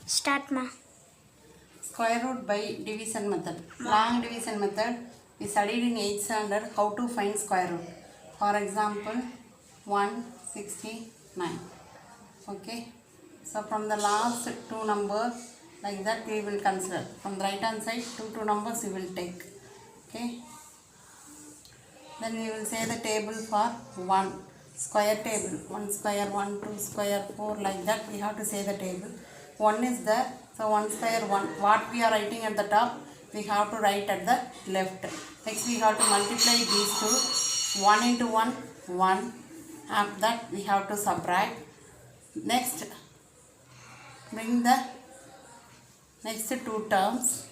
Start ma. Square root by division method. Long division method we studied in 8th standard how to find square root. For example 169. Okay. So from the last two numbers like that we will consider. From the right hand side two numbers we will take. Okay. Then we will say the table for 1 square table. 1 square, 1, 2 square, 4 like that we have to say the table. 1 is there. So 1 square 1. What we are writing at the top we have to write at the left. Next we have to multiply these two. 1 into 1, 1. After that we have to subtract. Next bring the next two terms.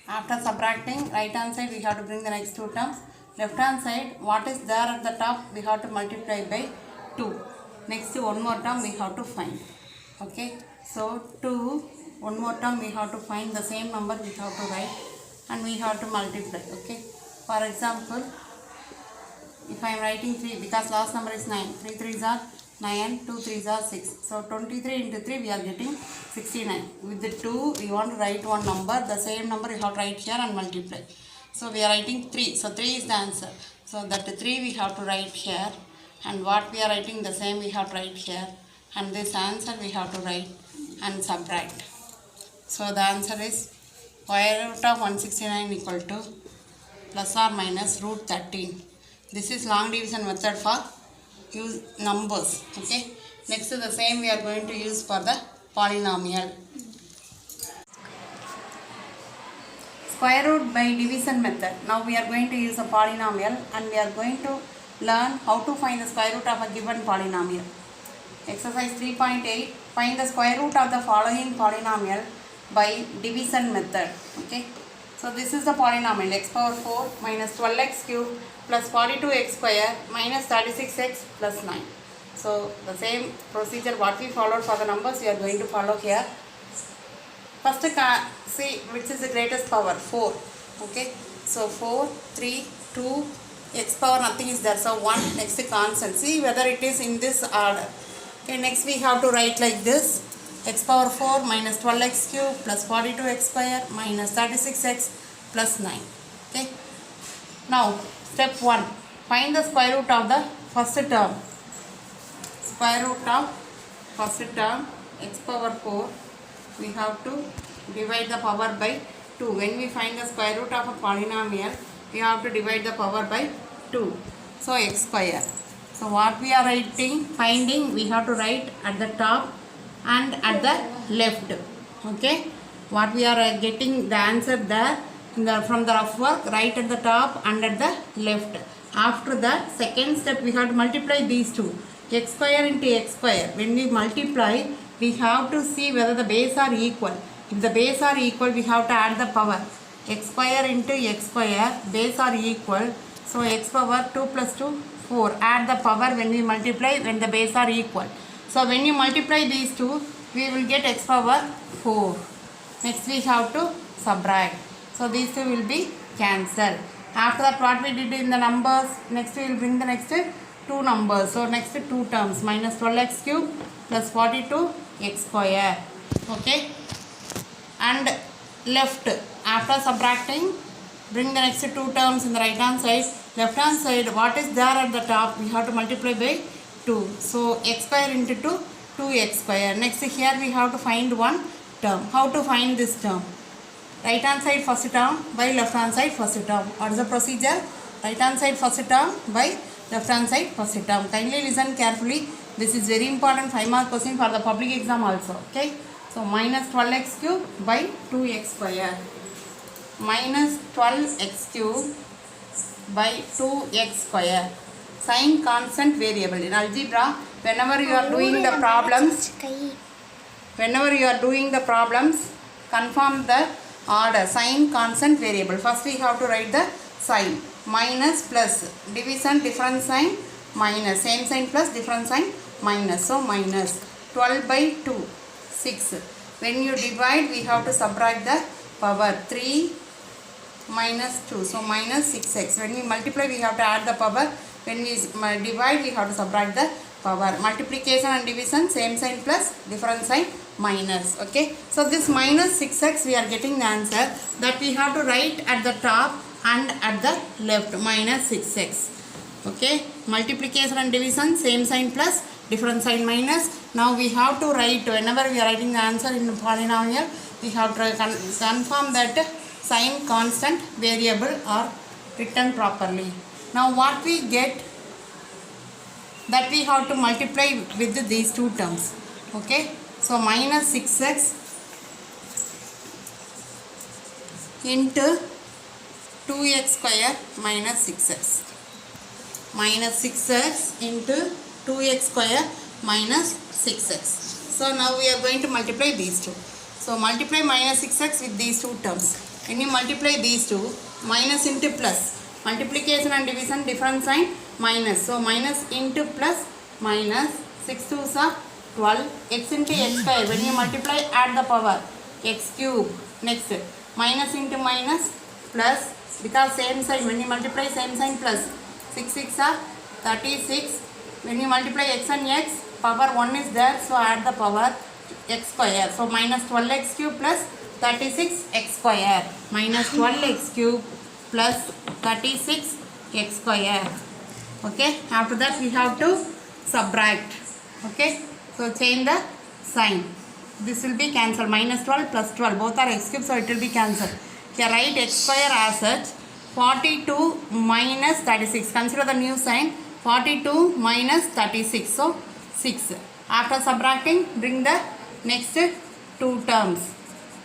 After subtracting right hand side we have to bring the next two terms. Left hand side what is there at the top we have to multiply by 2. Next one more term we have to find. Okay. So 2 one more term we have to find, the same number we have to write and we have to multiply. Okay. For example if I am writing 3 because last number is 9. 3 3s are 9, 2 3s are 6. So 23 into 3 we are getting 69. With the 2 we want to write one number, the same number you have to write here and multiply. So we are writing 3. So 3 is the answer. So that 3 we have to write here and what we are writing the same we have to write here and this answer we have to write and subtract. So the answer is square root of 169 equal to plus or minus root 13. This is long division method for use numbers. Okay. Next the same we are going to use for the polynomial. Square root by division method. Now we are going to use a polynomial and we are going to learn how to find the square root of a given polynomial. Exercise 3.8. Find the square root of the following polynomial by division method. Okay. So this is the polynomial x power 4 minus 12x cube plus 42x square minus 36x plus 9. So the same procedure what we followed for the numbers we are going to follow here. First see which is the greatest power, 4. Okay. So 4, 3, 2, x power nothing is there. So 1, next constant. See whether it is in this order. Okay. Next we have to write like this. X power 4 minus 12x cube plus 42x square minus 36x plus 9. Okay. Now step 1. Find the square root of the first term. Square root of first term x power 4. We have to divide the power by 2. When we find the square root of a polynomial, we have to divide the power by 2. So x square. So what we are finding, we have to write at the top and at the left. Okay. What we are getting the answer there from the rough work, right at the top and at the left. After that, second step we have to multiply these two. X square into x square. When we multiply, we have to see whether the base are equal. If the base are equal, we have to add the power. X square into x square, base are equal. So x power 2 plus 2, 4. Add the power when we multiply when the base are equal. So when you multiply these two, we will get x power 4. Next we have to subtract. So these two will be cancelled. After that what we did in the numbers, next we will bring the next two numbers. So next two terms, minus 12x cube plus 42x square. Okay. And left, after subtracting, bring the next two terms in the right hand side. Left hand side, what is there at the top, we have to multiply by 2. So x square into 2, 2x square. Next here we have to find one term. How to find this term? Right hand side first term by left hand side first term. What is the procedure? Right hand side first term by left hand side first term. Kindly listen carefully. This is very important 5-mark question for the public exam also. Okay. So minus 12x cube by 2x square. Minus 12x cube by 2x square. Sign constant variable. In algebra, whenever you are doing the problems, confirm the order. Sign constant variable. First we have to write the sign. Minus plus. Division different sign minus. Same sign plus different sign minus. So minus 12 by 2. 6. When you divide, we have to subtract the power. 3 minus 2. So minus 6x. When we multiply, we have to add the power. When we divide, we have to subtract the power. Multiplication and division, same sign plus different sign minus. Okay, so this minus 6x we are getting the answer that we have to write at the top and at the left, minus 6x. Okay, multiplication and division, same sign plus, different sign minus. Now we have to write, whenever we are writing the answer in polynomial, we have to confirm that sign constant variable are written properly. Now what we get, that we have to multiply with these two terms. Okay, so minus 6x into 2x square minus 6x. Minus 6x into 2x square minus 6x. So now we are going to multiply these two. So multiply minus 6x with these two terms. When you multiply these two, minus into plus. Multiplication and division, different sign, minus. So minus into plus, minus 6 2s are 12, x into x square. When you multiply, add the power, x cube. Next, minus into minus, plus, because same sign, when you multiply, same sign plus. 6 6 are 36. When you multiply x and x, power 1 is there, so add the power, x square. So minus 12x cube plus 36x square. Minus 12x cube plus 36x square. Okay, after that we have to subtract. Okay, so change the sign. This will be cancelled. Minus 12 plus 12, both are x cube, so it will be cancelled. Here write x square as such. 42 minus 36. Consider the new sign. 42 minus 36. So 6. After subtracting, bring the next two terms.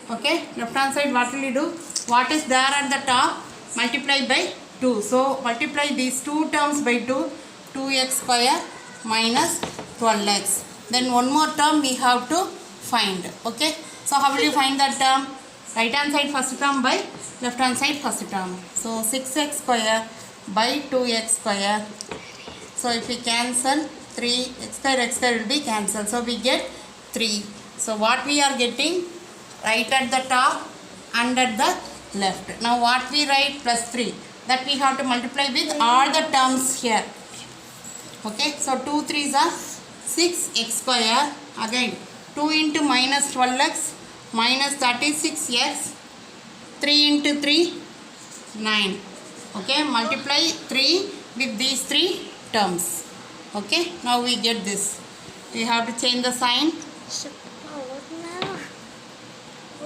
Okay, left hand side, what will you do? What is there at the top? Multiply by 2. So multiply these two terms by 2. 2x square minus 12x. Then one more term we have to find. Okay, so how will you find that term? Right hand side first term by left hand side first term. So 6x square by 2x square. So if we cancel 3, x square will be cancelled. So we get 3. So what we are getting, right at the top and at the left. Now what we write, plus 3. That we have to multiply with all the terms here. Okay, so 2 3s are 6x square. Again 2 into minus 12x minus 36x. 3 into 3, 9. Okay, multiply 3 with these 3 terms. Okay, now we get this. We have to change the sign.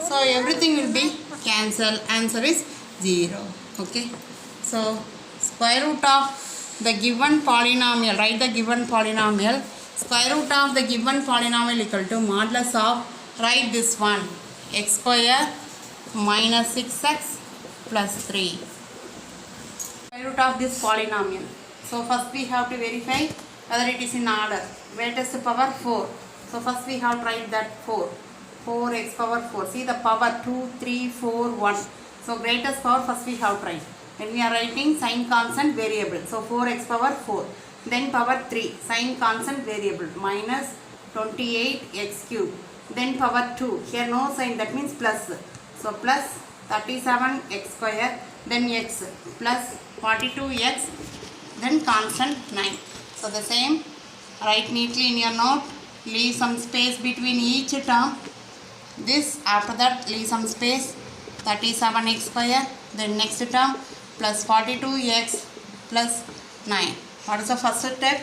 So everything will be cancelled. Answer is 0. Okay, so square root of the given polynomial, write the given polynomial. Square root of the given polynomial equal to modulus of, write this one, x square minus 6x plus 3. Square root of this polynomial. So first we have to verify whether it is in order. Greatest power 4. So first we have to write that 4. 4x power 4. See the power 2, 3, 4, 1. So greatest power first we have to write. When we are writing sign constant variable. So 4x power 4. Then power 3. Sign constant variable. Minus 28x cube. Then power 2. Here no sign. That means plus. So plus 37x square. Then x. Plus 42x. Then constant 9. So the same. Write neatly in your note. Leave some space between each term. This, after that leave some space. 37x square. Then next term plus 42x plus 9. What is the first step?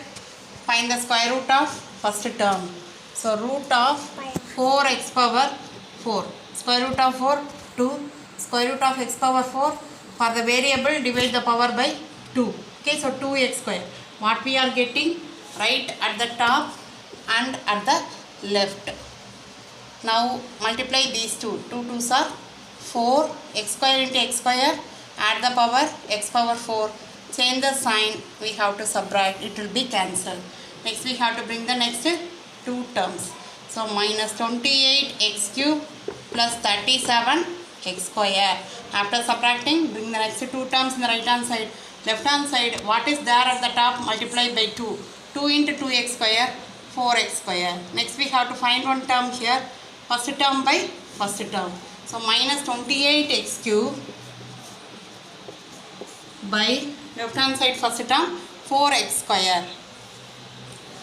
Find the square root of first term. So root of 4x power 4. Square root of 4, 2. Square root of x power 4. For the variable, divide the power by 2. Okay, so 2x square. What we are getting? Right at the top and at the left. Now multiply these two. 2 2s are 4. X square into x square. Add the power, x power 4. Change the sign. We have to subtract. It will be cancelled. Next we have to bring the next two terms. So minus 28x cube plus 37x square. After subtracting, bring the next two terms in the right hand side. Left hand side, what is there at the top? Multiply by 2. 2 into 2x square, 4x square. Next we have to find one term here. First term by first term. So minus 28x cube by left hand side first term 4x square.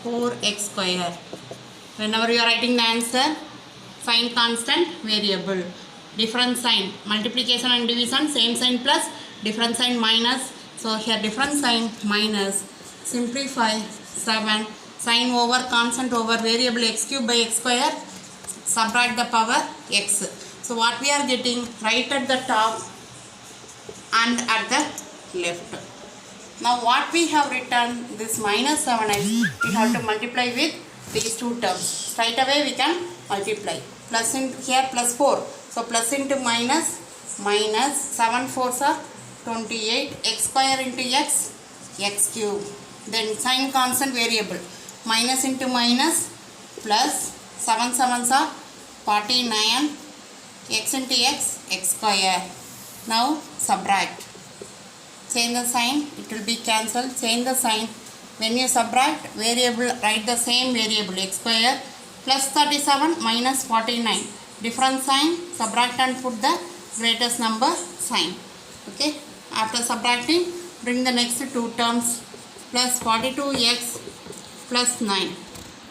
4x square. Whenever you are writing the answer, sign constant variable. Different sign, multiplication and division, same sign plus, different sign minus. So here different sign minus, simplify 7, sign over constant over variable x cube by x square, subtract the power x. So what we are getting, right at the top and at the left. Now what we have written, this minus 7x, we have to multiply with these two terms. Straight away we can multiply. Plus into here plus 4. So plus into minus, minus 7 4s are 28, x square into x, x cube. Then sign constant variable. Minus into minus, plus 7 7s are 49, x into x, x square. Now subtract. Change the sign, it will be cancelled. Change the sign. When you subtract variable, write the same variable x square plus 37 minus 49. Different sign, subtract and put the greatest number sign. Okay. After subtracting, bring the next two terms plus 42x plus 9.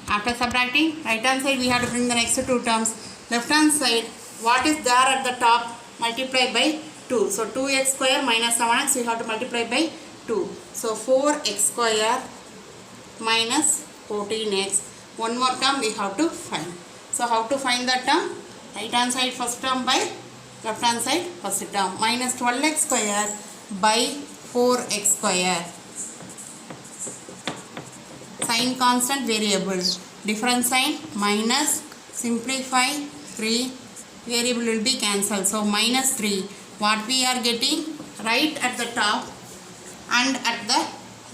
After subtracting, right hand side we have to bring the next two terms. Left hand side, what is there at the top, multiply by 2. So 2x square minus 7x we have to multiply by 2. So 4x square minus 14x. One more term we have to find. So how to find that term? Right hand side first term by left hand side first term. Minus 12x square by 4x square. Sign constant variable. Different sign minus, simplify 3. Variable will be cancelled. So minus 3. What we are getting, right at the top and at the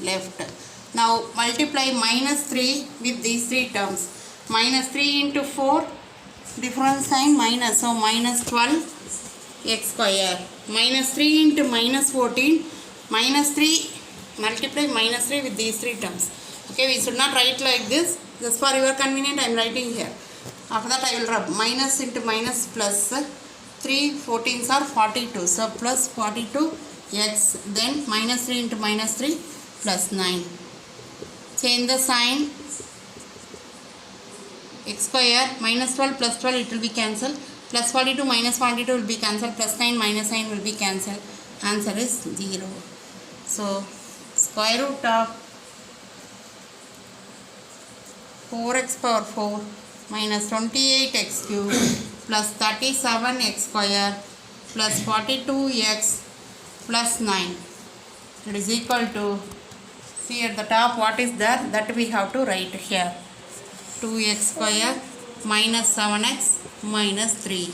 left. Now multiply minus 3 with these three terms. Minus 3 into 4, different sign minus. So minus 12 x square. Minus 3 into minus 14. Minus 3, multiply minus 3 with these three terms. Okay, we should not write like this. Just for your convenience I am writing here. After that I will rub minus into minus plus 3 14s are 42. So plus 42 x, then minus 3 into minus 3 plus 9. Change the sign. X square minus 12 plus 12 it will be cancelled. Plus 42 minus 42 will be cancelled. Plus 9 minus 9 will be cancelled. Answer is 0. So square root of 4x power 4 minus 28x cube plus 37x square plus 42x plus 9. It is equal to, see at the top what is there, that we have to write here. 2x square minus 7x minus 3.